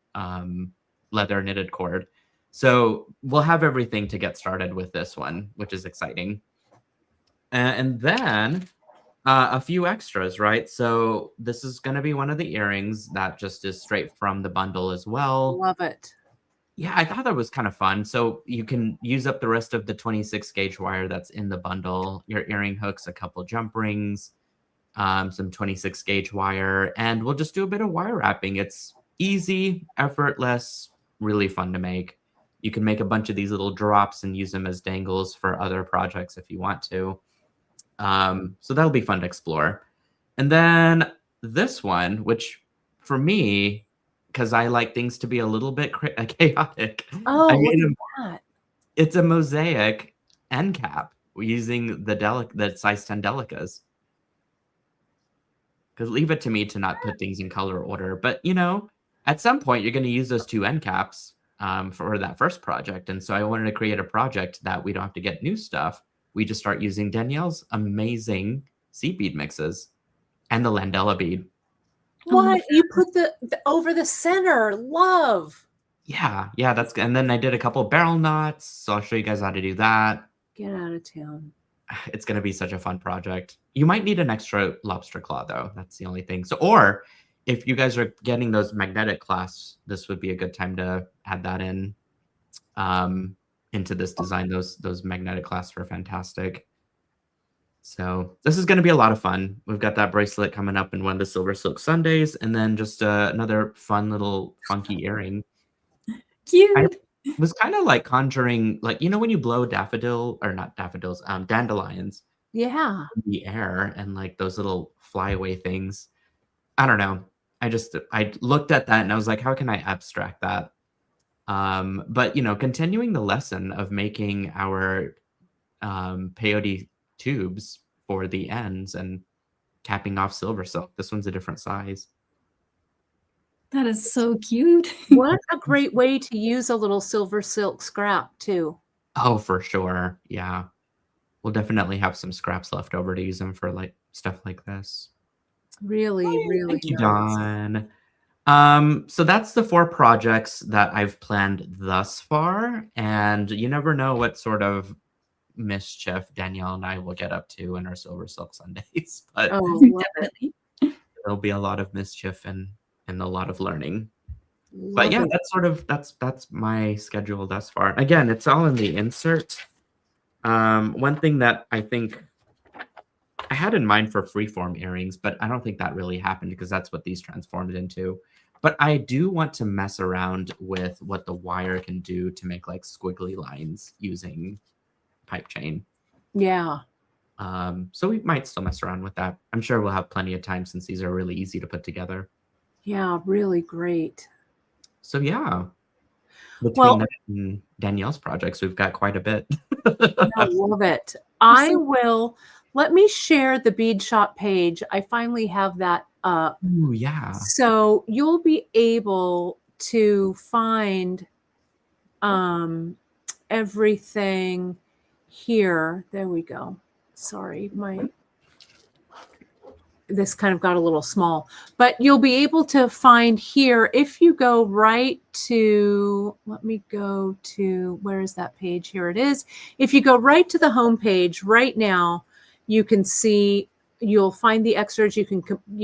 leather knitted cord. So we'll have everything to get started with this one, which is exciting. And then a few extras, right? So this is going to be one of the earrings that just is straight from the bundle as well. Love it. Yeah, I thought that was kind of fun. So you can use up the rest of the 26 gauge wire that's in the bundle, your earring hooks, a couple jump rings, some 26 gauge wire, and we'll just do a bit of wire wrapping. It's easy, effortless, really fun to make. You can make a bunch of these little drops and use them as dangles for other projects if you want to. So that'll be fun to explore. And then this one, which for me, because I like things to be a little bit chaotic, Oh, I look made at that. it's a mosaic end cap using the size 10 delicas. Because leave it to me to not put things in color order. But, you know, at some point, you're going to use those 2 end caps for that first project. And so I wanted to create a project that we don't have to get new stuff. We just start using Danielle's amazing seed bead mixes and the Landella bead. What? You put the over the center. Love. Yeah, that's good. And then I did a couple barrel knots. So I'll show you guys how to do that. Get out of town. It's going to be such a fun project. You might need an extra lobster claw, though. That's the only thing. So, or if you guys are getting those magnetic clasps, this would be a good time to add that in into this design. Those magnetic clasps are fantastic. So this is going to be a lot of fun. We've got that bracelet coming up in one of the Silver Silk Sundays, and then just another fun little funky earring. Cute. Was kind of like conjuring, like, you know, when you blow daffodil, or not daffodils, dandelions Yeah. in the air, and like those little flyaway things. I don't know. I looked at that and I was like, how can I abstract that? But you know, continuing the lesson of making our peyote tubes for the ends and capping off silver silk. This one's a different size. That is so cute. What a great way to use a little silver silk scrap too. Oh, for sure. Yeah. We'll definitely have some scraps left over to use them for like stuff like this. Really, really Thank you, nice. Dawn. So that's the 4 projects that I've planned thus far. And you never know what sort of mischief Danielle and I will get up to in our Silver Silk Sundays. But Oh, love it. Definitely. there'll be a lot of mischief and a lot of learning. Love But yeah, it. that's sort of that's my schedule thus far. Again, it's all in the insert. One thing that I think I had in mind for freeform earrings, but I don't think that really happened because that's what these transformed into. But I do want to mess around with what the wire can do to make like squiggly lines using pipe chain. Yeah. So we might still mess around with that. I'm sure we'll have plenty of time since these are really easy to put together. Yeah, really great. So yeah, between Well, that and Danielle's projects, we've got quite a bit. I love it. I will let me share the bead shop page. I finally have that up. Ooh, yeah. So you'll be able to find everything here. There we go. Sorry, this kind of got a little small, but you'll be able to find here if you go right to, let me go to, where is that page? Here it is. If you go right to the home page right now, you can see, you'll find the extras. You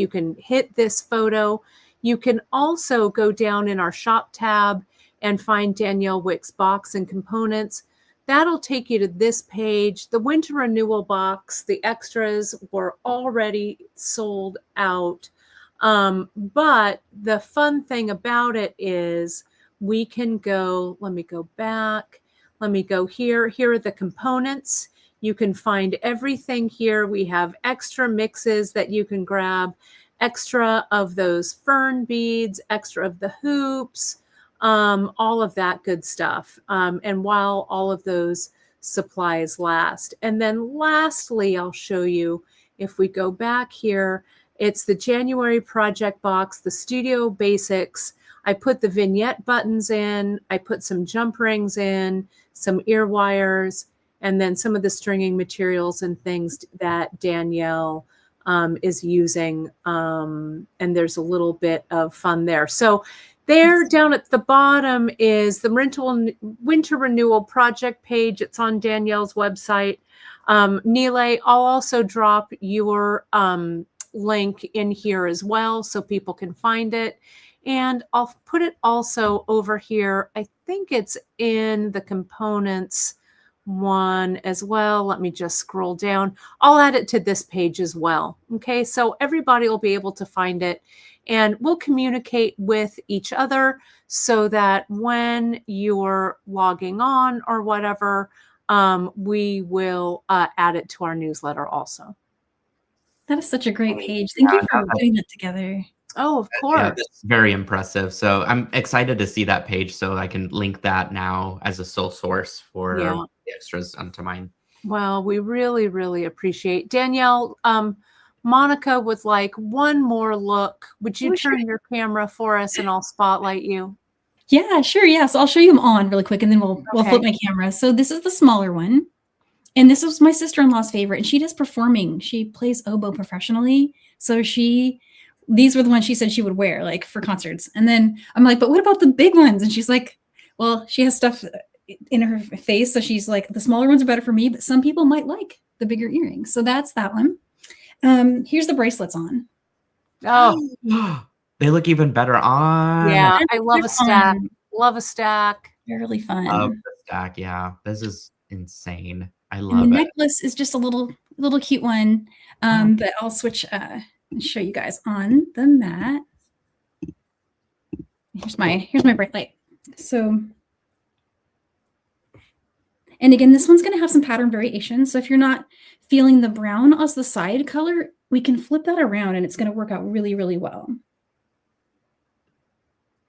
can hit this photo. You can also go down in our shop tab and find Danielle Wick's box and components. That'll take you to this page. The winter renewal box, the extras were already sold out. But the fun thing about it is we can go, let me go back. Let me go here. Here are the components. You can find everything here. We have extra mixes that you can grab, extra of those fern beads, extra of the hoops, all of that good stuff. And while all of those supplies last. And then lastly, I'll show you, if we go back here, it's the January project box, the Studio Basics. I put the vignette buttons in, I put some jump rings in, some ear wires, and then some of the stringing materials and things that Danielle is using. And there's a little bit of fun there. So there down at the bottom is the Winter Renewal project page. It's on Danielle's website. Nealay, I'll also drop your link in here as well so people can find it. And I'll put it also over here. I think it's in the components one as well. Let me just scroll down. I'll add it to this page as well. Okay, so everybody will be able to find it, and we'll communicate with each other so that when you're logging on or whatever, we will add it to our newsletter also. That is such a great page. Thank you for putting that together. Oh, of course. Yeah, that's very impressive. So I'm excited to see that page so I can link that now as a sole source for the extras onto mine. Well, we really, really appreciate Danielle. Monica would like one more look. Would you turn your camera for us and I'll spotlight you? Yeah, sure. Yeah. So I'll show you them on really quick and then we'll flip my camera. So this is the smaller one. And this was my sister-in-law's favorite. And she does performing. She plays oboe professionally. So these were the ones she said she would wear like for concerts. And then I'm like, but what about the big ones? And she's like, well, she has stuff in her face. So she's like, the smaller ones are better for me, but some people might like the bigger earrings. So that's that one. Here's the bracelets on. Oh, they look even better on. Yeah, I love a stack. Love a stack. They're really fun. Love the stack. Yeah, this is insane. I love and the it. necklace is just a little cute one. But I'll switch and show you guys on the mat. Here's my bracelet. So, and again, this one's going to have some pattern variation. So if you're not feeling the brown as the side color, we can flip that around and it's going to work out really, really well.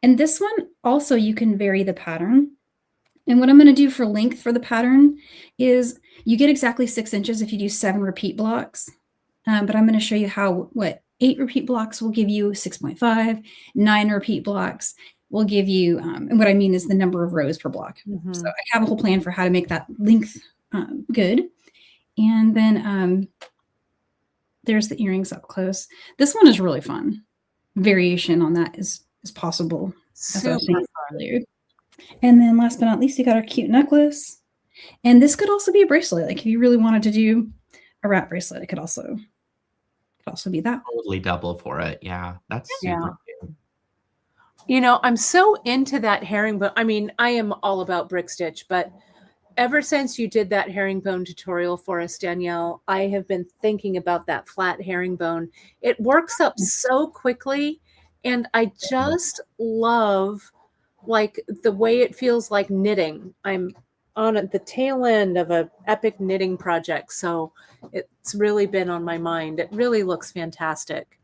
And this one also, you can vary the pattern. And what I'm going to do for length for the pattern is you get exactly 6 inches if you do 7 repeat blocks. But I'm going to show you what 8 repeat blocks will give you 6.5, 9 repeat blocks will give you, and what I mean is the number of rows per block. Mm-hmm. So I have a whole plan for how to make that length good. And then there's the earrings up close. This one is really fun. Variation on that is possible. As I was saying earlier. And then last but not least, you got our cute necklace. And this could also be a bracelet. Like if you really wanted to do a wrap bracelet, it could also be that. Totally double for it. Yeah, that's super cute. You know, I'm so into that herringbone. I mean, I am all about brick stitch, but ever since you did that herringbone tutorial for us, Danielle, I have been thinking about that flat herringbone. It works up so quickly, and I just love like the way it feels like knitting. I'm on the tail end of an epic knitting project, so it's really been on my mind. It really looks fantastic.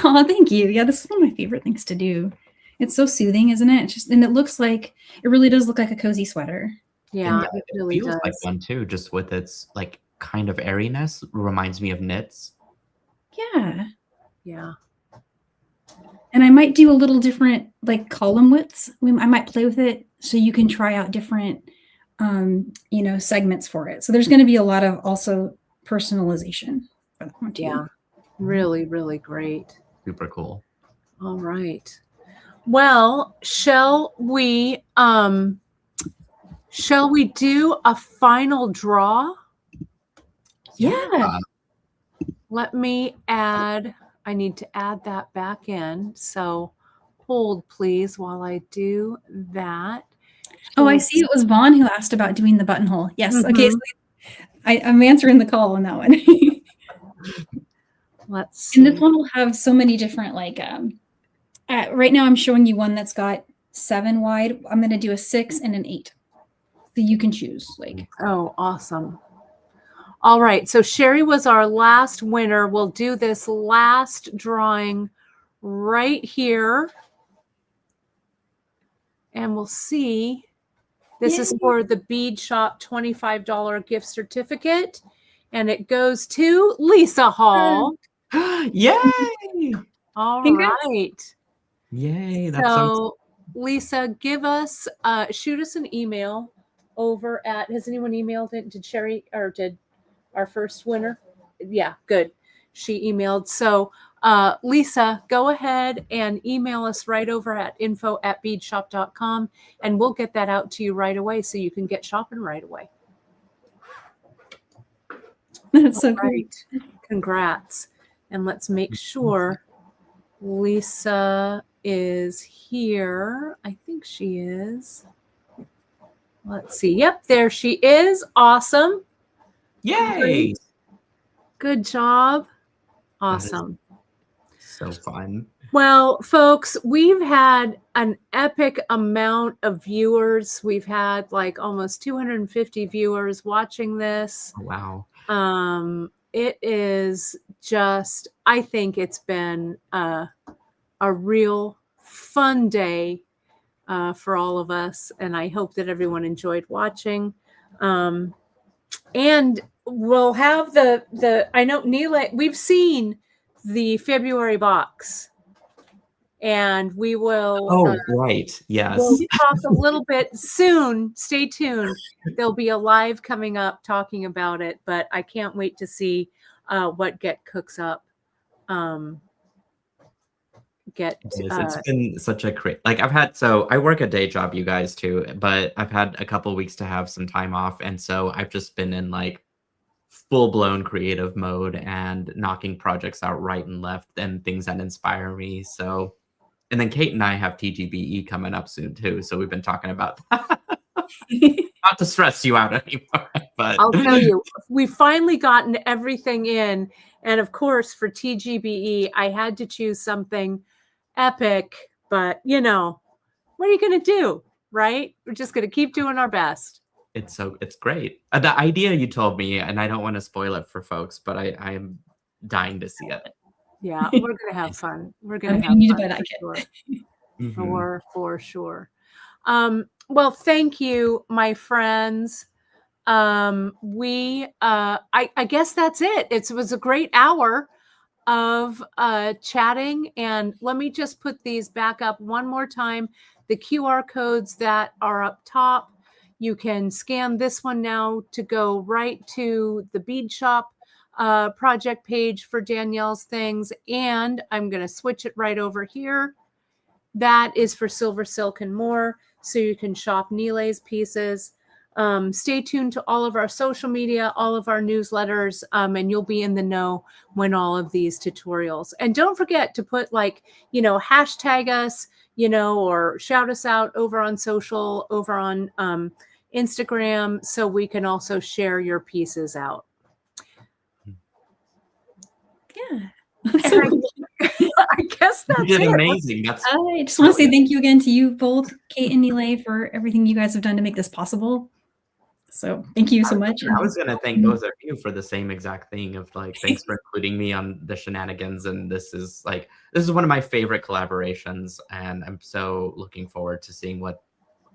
Oh, thank you. Yeah, this is one of my favorite things to do. It's so soothing, isn't it? And it looks like, it really does look like a cozy sweater. Yeah, it really feels like one too, just with its like kind of airiness. Reminds me of knits. Yeah. Yeah. And I might do a little different like column widths. I might play with it so you can try out different, segments for it. So there's going to be a lot of also personalization for that one too. Yeah. Really, really great. Super cool. All right. Well, shall we do a final draw? Yeah. Let me I need to add that back in. So hold please while I do that. Oh, I see. It was Vaughn who asked about doing the buttonhole. Yes. Mm-hmm. Okay. So I'm answering the call on that one. Let's see. And this one will have so many different, like, right now I'm showing you one that's got 7 wide. I'm going to do a 6 and an 8. So you can choose. Like. Oh, awesome. All right. So Sherry was our last winner. We'll do this last drawing right here. And we'll see. This is for the Bead Shop $25 gift certificate. And it goes to Lisa Hall. Yay! All right. Yay. That's so Lisa, give us, shoot us an email over at, has anyone emailed it? Did Sherry, or did our first winner? Yeah, good. She emailed. So Lisa, go ahead and email us right over at info@beadshop.com and we'll get that out to you right away so you can get shopping right away. That's so great. Congrats. And let's make sure Lisa is here. I think she is. Let's see. Yep, there she is. Awesome. Yay! Good job. That is Awesome. so fun. Well, folks, we've had an epic amount of viewers. We've had like almost 250 viewers watching this. Wow. It is just, I think it's been a real fun day for all of us, and I hope that everyone enjoyed watching. And we'll have the I know Nealay, we've seen the February box, and we will Oh, right. Yes. we'll talk a little bit soon. Stay tuned. There'll be a live coming up talking about it, but I can't wait to see what Get cooks up. It's been such a great, like I work a day job, you guys too, but I've had a couple weeks to have some time off, and so I've just been in like full-blown creative mode and knocking projects out right and left and things that inspire me. So, and then Kate and I have TGBE coming up soon too, so we've been talking about that. Not to stress you out anymore, but I'll tell you, we've finally gotten everything in, and of course for TGBE I had to choose something epic, but you know, what are you going to do, right? We're just going to keep doing our best. it's great. The idea you told me, and I don't want to spoil it for folks, but I am dying to see it. Yeah, we're going to have fun. We're going I'm to gonna need to have buy fun that kit. for sure. For sure. Well, thank you, my friends. I guess that's it. It was a great hour of chatting, and let me just put these back up one more time. The QR codes that are up top, you can scan this one now to go right to the bead shop project page for Danielle's things, and I'm going to switch it right over here. That is for Silver Silk and More, so you can shop Nealay's pieces. Stay tuned to all of our social media, all of our newsletters, and you'll be in the know when all of these tutorials. And don't forget to put hashtag us, or shout us out over on social, over on Instagram, so we can also share your pieces out. Yeah. I guess that's You did it. amazing. I just want to say thank you again to you both, Kate and Nealay, for everything you guys have done to make this possible. So thank you so much. I was going to thank both of you for the same exact thing of like, thanks for including me on the shenanigans. And this is one of my favorite collaborations. And I'm so looking forward to seeing what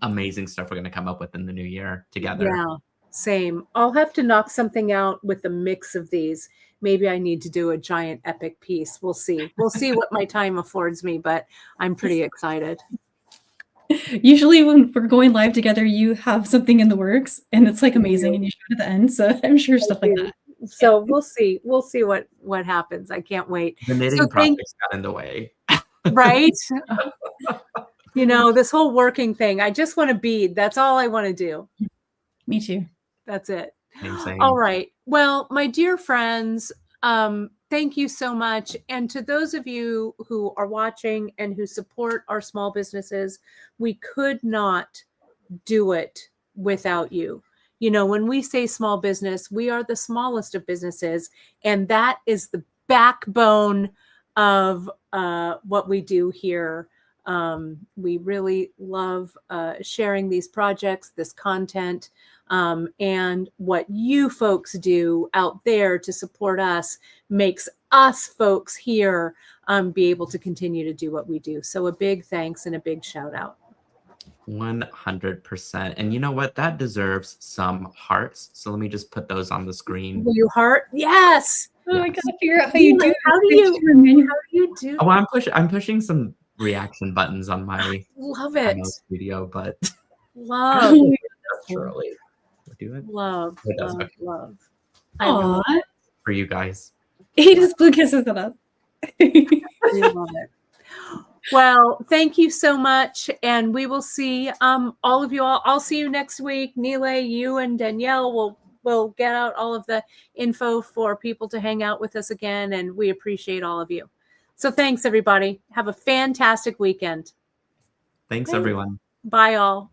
amazing stuff we're going to come up with in the new year together. Yeah, same. I'll have to knock something out with a mix of these. Maybe I need to do a giant epic piece. We'll see. We'll see what my time affords me, but I'm pretty excited. Usually when we're going live together, you have something in the works and it's like amazing and you show it at the end. So I'm sure stuff like that. So we'll see. We'll see what happens. I can't wait. The knitting projects got in the way. Right? This whole working thing. I just want to bead. That's all I want to do. Me too. That's it. Same. All right. Well, my dear friends, thank you so much. And to those of you who are watching and who support our small businesses, we could not do it without you. When we say small business, we are the smallest of businesses, and that is the backbone of what we do here. We really love sharing these projects, this content, and what you folks do out there to support us makes us folks here be able to continue to do what we do. So a big thanks and a big shout out. 100%. And you know what? That deserves some hearts. So let me just put those on the screen. Will you heart? Yes. Oh, I gotta figure out how you do it. How do you do? Oh, I'm pushing some reaction buttons on my love it video, but love surely do it. Love. Aww. For you guys. He just blew kisses at us. We love it. Well, thank you so much, and we will see all of you all. I'll see you next week. Nealay, you and Danielle will get out all of the info for people to hang out with us again, and we appreciate all of you. So thanks, everybody. Have a fantastic weekend. Thanks, everyone. Bye, all.